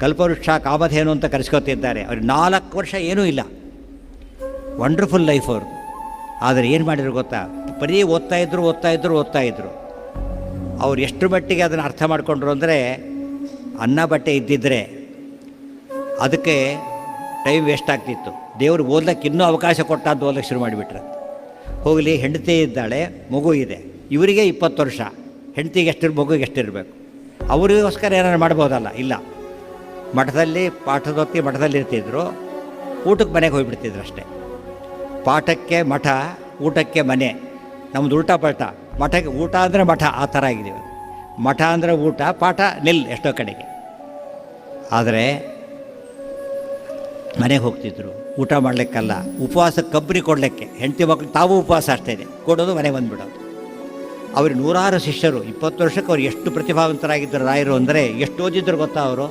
ಕಲ್ಪವೃಕ್ಷ ಕಾಮಧೇನು ಅಂತ ಕರೆಸ್ಕೊತಿದ್ದಾರೆ. ಅವ್ರಿಗೆ 4 ವರ್ಷ ಏನೂ ಇಲ್ಲ, ವಂಡರ್ಫುಲ್ ಲೈಫ್ ಅವರು. ಆದರೆ ಏನು ಮಾಡಿದ್ರು ಗೊತ್ತಾ, ಬರೀ ಓದ್ತಾಯಿದ್ರು. ಅವ್ರು ಎಷ್ಟು ಮಟ್ಟಿಗೆ ಅದನ್ನು ಅರ್ಥ ಮಾಡಿಕೊಂಡ್ರು ಅಂದರೆ, ಅನ್ನ ಬಟ್ಟೆ ಇದ್ದಿದ್ದರೆ ಅದಕ್ಕೆ ಟೈಮ್ ವೇಸ್ಟ್ ಆಗ್ತಿತ್ತು. ದೇವರು ಓದ್ಲಿಕ್ಕೆ ಇನ್ನೂ ಅವಕಾಶ ಕೊಟ್ಟ ಅಂತ ಓದಲಿಕ್ಕೆ ಶುರು ಮಾಡಿಬಿಟ್ರೆ. ಹೋಗಲಿ, ಹೆಂಡತಿ ಇದ್ದಾಳೆ, ಮಗು ಇದೆ. ಇವರಿಗೆ 20 ವರ್ಷ, ಹೆಂಡತಿಗೆ ಎಷ್ಟಿರ್, ಮಗುಗೆ ಎಷ್ಟಿರಬೇಕು. ಅವರಿಗೋಸ್ಕರ ಏನಾರು ಮಾಡ್ಬೋದಲ್ಲ, ಇಲ್ಲ. ಮಠದಲ್ಲಿ ಪಾಠದೊತ್ತಿ ಮಠದಲ್ಲಿ ಇರ್ತಿದ್ರು, ಊಟಕ್ಕೆ ಮನೆಗೆ ಹೋಗಿಬಿಡ್ತಿದ್ರು ಅಷ್ಟೇ. ಪಾಠಕ್ಕೆ ಮಠ, ಊಟಕ್ಕೆ ಮನೆ. ನಮ್ಮದು ಉಲ್ಟಾ ಪಲ್ಟಾ. ಮಠಕ್ಕೆ ಊಟ ಅಂದರೆ ಮಠ, ಆ ಥರ ಆಗಿದ್ದೀವಿ. ಮಠ ಅಂದರೆ ಊಟ, ಪಾಠ ನಿಲ್ ಎಷ್ಟೋ ಕಡೆಗೆ. ಆದರೆ ಮನೆಗೆ ಹೋಗ್ತಿದ್ರು, ಊಟ ಮಾಡಲಿಕ್ಕಲ್ಲ, ಉಪವಾಸ ಕಬ್ಬರಿ ಕೊಡಲಿಕ್ಕೆ. ಹೆಂಡತಿ ಮಕ್ಕಳು ತಾವು ಉಪವಾಸ ಅಷ್ಟೇ ಇದೆ, ಕೊಡೋದು, ಮನೆಗೆ ಬಂದುಬಿಡೋದು. ಅವ್ರಿಗೆ 100 ಶಿಷ್ಯರು. 20 ವರ್ಷಕ್ಕೆ ಅವ್ರು ಎಷ್ಟು ಪ್ರತಿಭಾವಂತರಾಗಿದ್ದರು ರಾಯರು ಅಂದರೆ, ಎಷ್ಟು ಓದಿದ್ರು ಗೊತ್ತಾ ಅವರು.